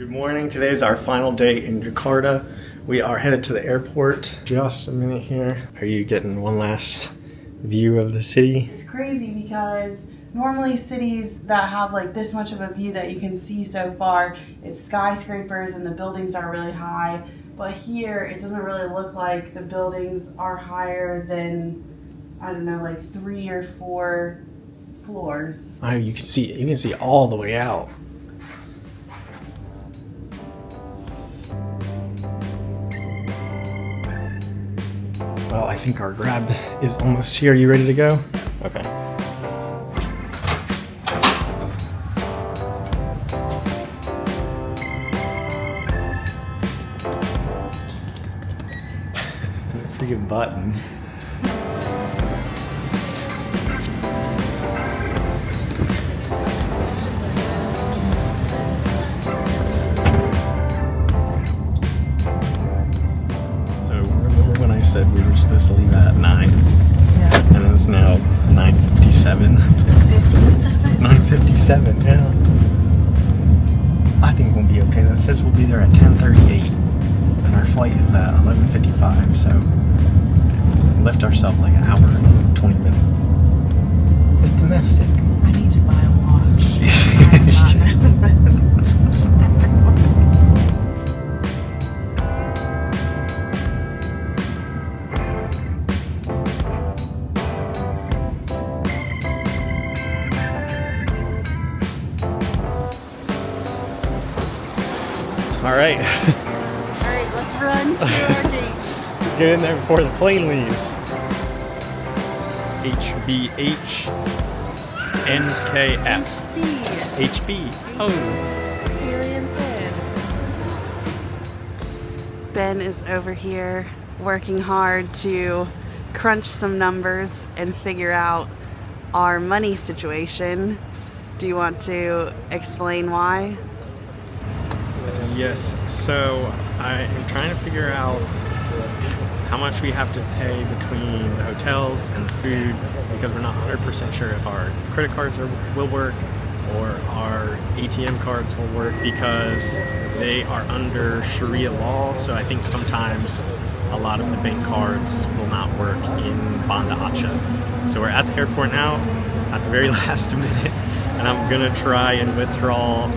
Good morning. Today is our final day in Jakarta. We are headed to the airport. Just a minute here. Are you getting one last view of the city? It's crazy because normally cities that have like this much of a view that you can see so far, it's skyscrapers and the buildings are really high. But here it doesn't really look like the buildings are higher than, I don't know, like 3 or 4 floors. Oh, you can see all the way out. Well, I think our grab is almost here. Are you ready to go? Okay. Freaking button. Said we were supposed to leave at 9. Yeah. And it's now 9:57. 9:57, yeah. I think we'll be okay though. It says we'll be there at 10:38. And our flight is at 11:55, so we left ourselves like an hour and 20 minutes. It's domestic. I need to buy a watch. I do not know. All right. Alright, let's run to our gate. Get in there before the plane leaves. HBH NKF. HB. Oh. Alien Ben is over here working hard to crunch some numbers and figure out our money situation. Do you want to explain why? Yes, so I am trying to figure out how much we have to pay between the hotels and the food because we're not 100% sure if our credit cards will work or our ATM cards will work because they are under sharia law. So I think sometimes a lot of the bank cards will not work in Banda Aceh. So we're at the airport now at the very last minute and I'm gonna try and withdraw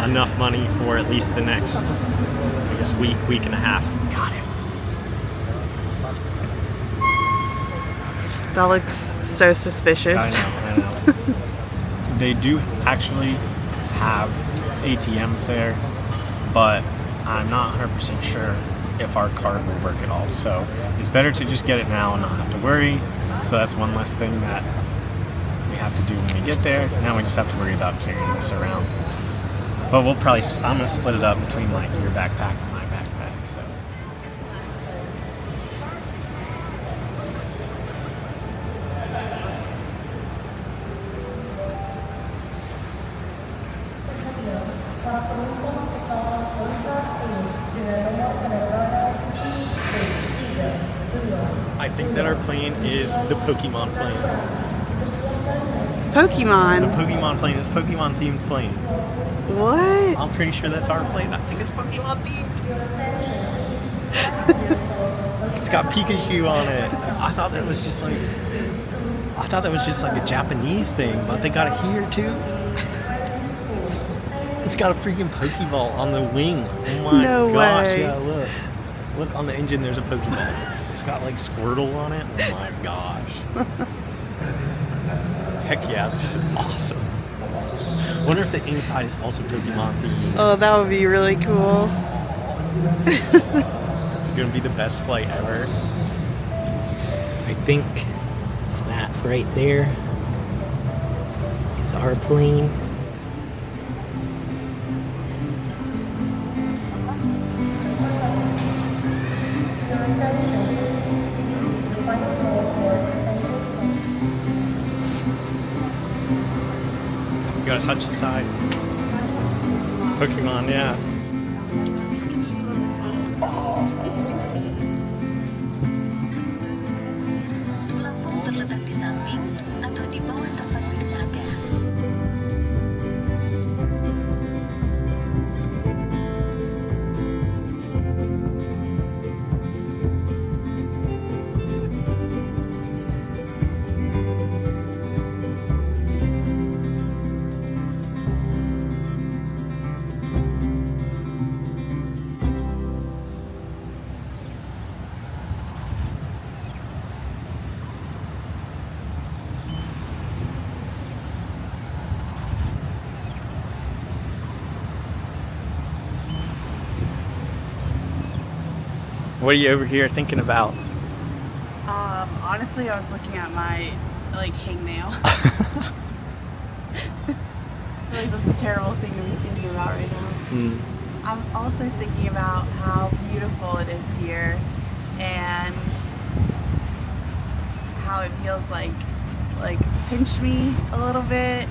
enough money for at least the next, I guess, week and a half. Got it. That looks so suspicious. I know. They do actually have ATMs there, but I'm not 100% sure if our card will work at all. So it's better to just get it now and not have to worry. So that's one less thing that we have to do when we get there. Now we just have to worry about carrying this around. But we'll probably, I'm going to split it up between like your backpack and my backpack, so. Para penumpang pesawat lintas ini dengan nomor penerbangan I-332. I think that our plane is the Pokemon plane. Pokemon? The Pokemon plane is Pokemon themed plane. What? I'm pretty sure that's our plane. I think it's Pokemon themed. It's got Pikachu on it. I thought that was just like a Japanese thing, but they got it here too. It's got a freaking Pokeball on the wing. Oh my gosh, way. Yeah, look on the engine, there's a Pokeball. It's got like Squirtle on it. Oh my gosh. Heck yeah, this is awesome. Wonder if the inside is also Pokemon themed. Oh, that would be really cool. It's gonna be the best flight ever. I think that right there is our plane. You gotta touch the side. Pokemon, yeah. Terletak di samping atau di bawah tempat duduk Anda. What are you over here thinking about? Honestly, I was looking at my like hangnail. I feel like that's a terrible thing to be thinking about right now. I'm also thinking about how beautiful it is here and how it feels like pinch me a little bit,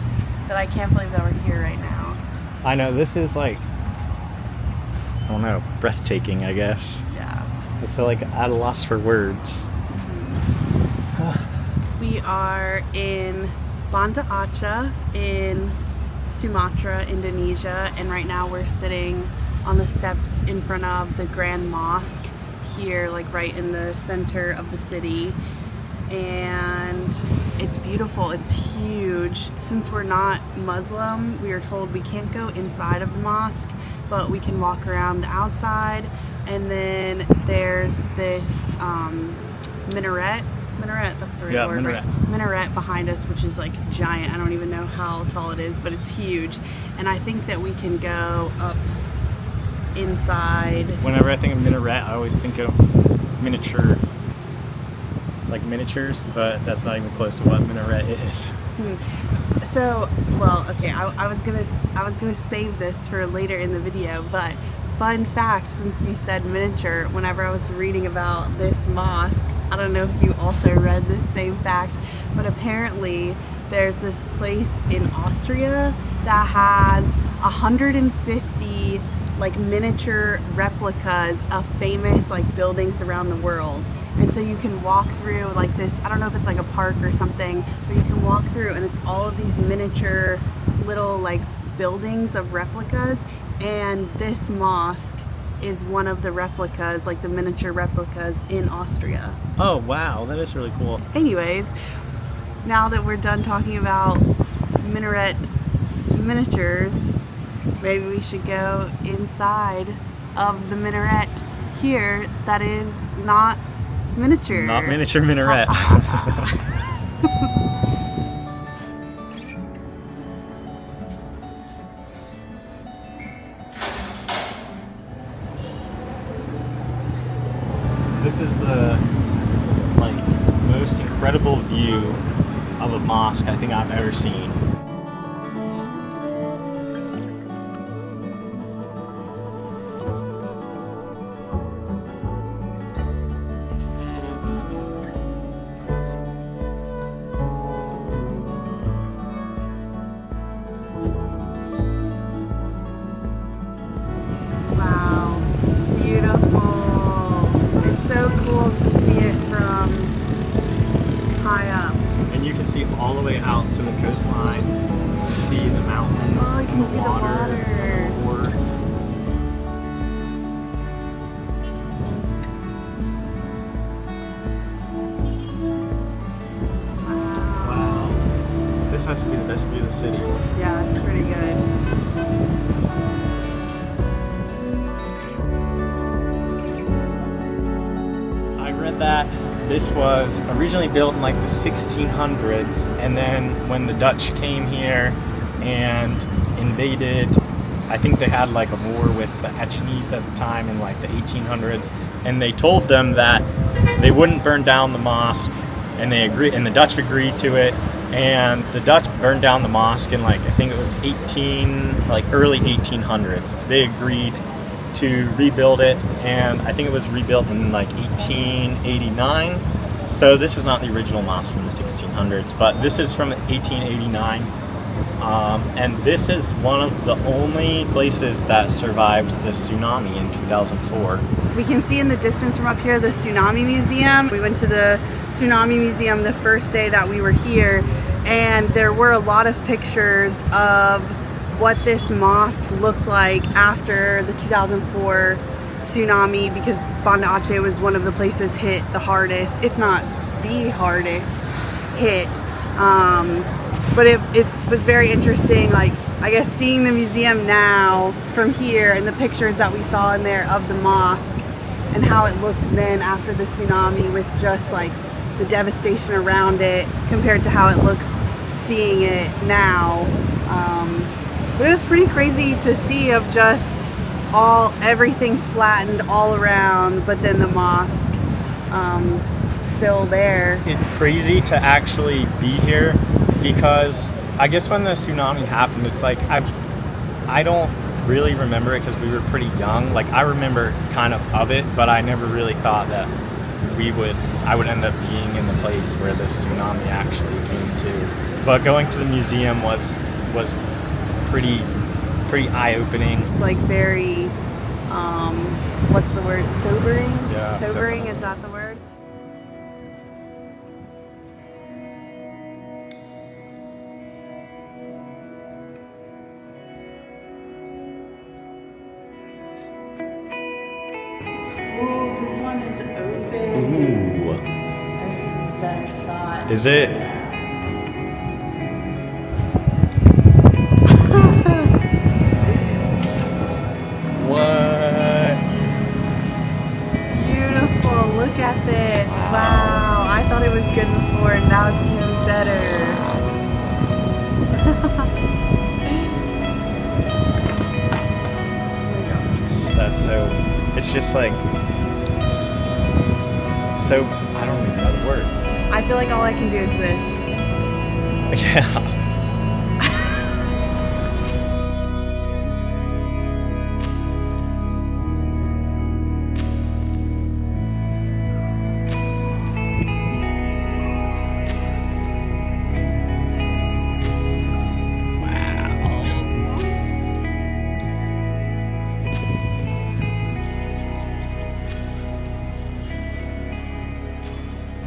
that I can't believe that we're here right now. I know, this is like, I don't know, breathtaking, I guess. Yeah. It's like at a loss for words. We are in Banda Aceh in Sumatra, Indonesia, and right now we're sitting on the steps in front of the Grand Mosque here, like right in the center of the city. And it's beautiful, it's huge. Since we're not Muslim, we are told we can't go inside of the mosque, but we can walk around the outside. And then there's this minaret, that's the right word, minaret. right? Minaret behind us, which is like giant. I don't even know how tall it is, but it's huge. And I think that we can go up inside. Whenever I think of minaret, I always think of miniature, like miniatures, but that's not even close to what minaret is. So, well, okay, I was gonna save this for later in the video, but fun fact, since we said miniature, whenever I was reading about this mosque, I don't know if you also read this same fact, but apparently there's this place in Austria that has 150 like miniature replicas of famous like buildings around the world. And so you can walk through like this, I don't know if it's like a park or something, but you can walk through and it's all of these miniature little like buildings of replicas, and this mosque is one of the replicas, like the miniature replicas in Austria. Oh wow, that is really cool. Anyways, now that we're done talking about minaret miniatures, maybe we should go inside of the minaret here that is not miniature. Not miniature minaret. This is the like most incredible view of a mosque I think I've ever seen. Wow, beautiful. It's so cool to see it from high up. And you can see all the way out to the coastline. See the mountains, Oh, you can and see the water. Or wow. This has to be the best view of the city. Yeah, it's pretty good. I read that this was originally built in like the 1600s, and then when the Dutch came here and invaded, I think they had like a war with the Achenese at the time in like the 1800s, and they told them that they wouldn't burn down the mosque, and they agreed, and the Dutch agreed to it, and the Dutch burned down the mosque in like I think it was early 1800s. They agreed to rebuild it, and I think it was rebuilt in like 1889. So this is not the original mosque from the 1600s, but this is from 1889. And this is one of the only places that survived the tsunami in 2004. We can see in the distance from up here the Tsunami Museum. We went to the Tsunami Museum the first day that we were here, and there were a lot of pictures of what this mosque looked like after the 2004 tsunami, because Banda Aceh was one of the places hit the hardest, if not the hardest hit. But it was very interesting, like I guess seeing the museum now from here and the pictures that we saw in there of the mosque and how it looked then after the tsunami, with just like the devastation around it compared to how it looks seeing it now. But it was pretty crazy to see of just everything flattened all around, but then the mosque still there. It's crazy to actually be here because I guess when the tsunami happened, it's like I don't really remember it because we were pretty young. Like I remember kind of it, but I never really thought that I would end up being in the place where the tsunami actually came to. But going to the museum was pretty eye-opening. It's like very what's the word? Sobering? Yeah, Sobering, definitely. is that the word? Ooh, this one is open. Ooh. This is the better spot. Is it? What? Beautiful. Look at this. Wow. I thought it was good before, and now it's even better. That's so. It's just like. So. I don't even know the word. I feel like all I can do is this. Yeah.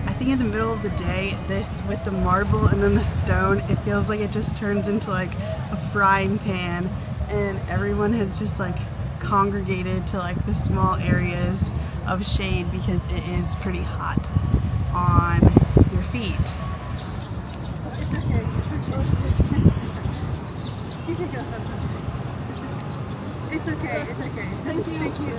I think in the middle of the day, this with the marble and then the stone, it feels like it just turns into like a frying pan, and everyone has just like congregated to like the small areas of shade because it is pretty hot on your feet. It's okay, it's okay. It's okay. Thank you. Thank you.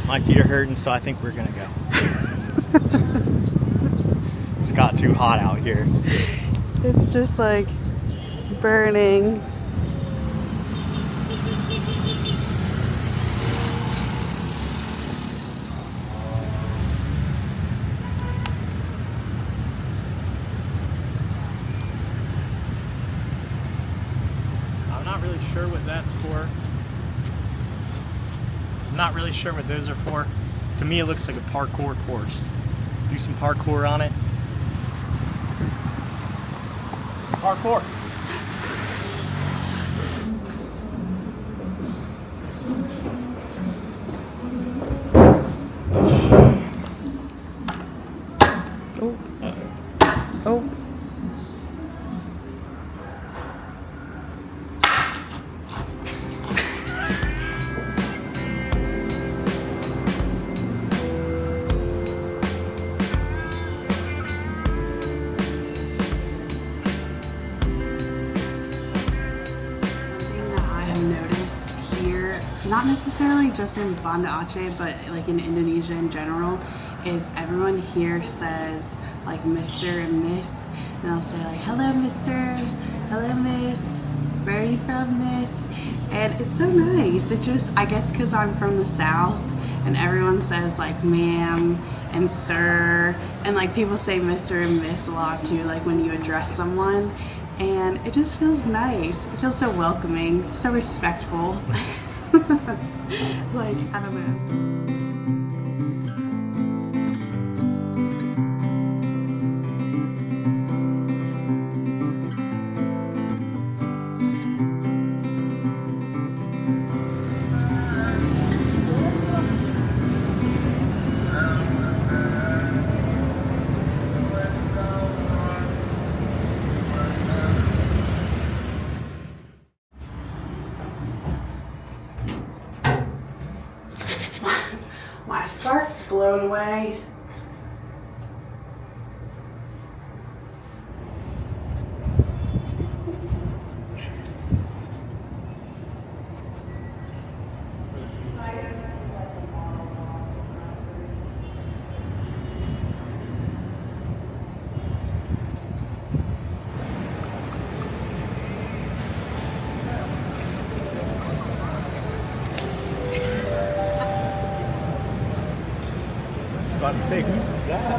My feet are hurting, so I think we're gonna go. It's got too hot out here. It's just like burning. I'm not really sure what that's for. I'm not really sure what those are for. To me, it looks like a parkour course. Do some parkour on it. Parkour. Oh. Oh. Not necessarily just in Banda Aceh, but like in Indonesia in general, is everyone here says like Mr. and Miss, and they'll say like, hello Mr., hello Miss, where are you from, Miss? And it's so nice. It just, I guess because I'm from the South and everyone says like ma'am and sir, and like people say Mr. and Miss a lot too, like when you address someone, and it just feels nice. It feels so welcoming, so respectful. Like, I don't know. My scarf's blown away. about to say, whose is that?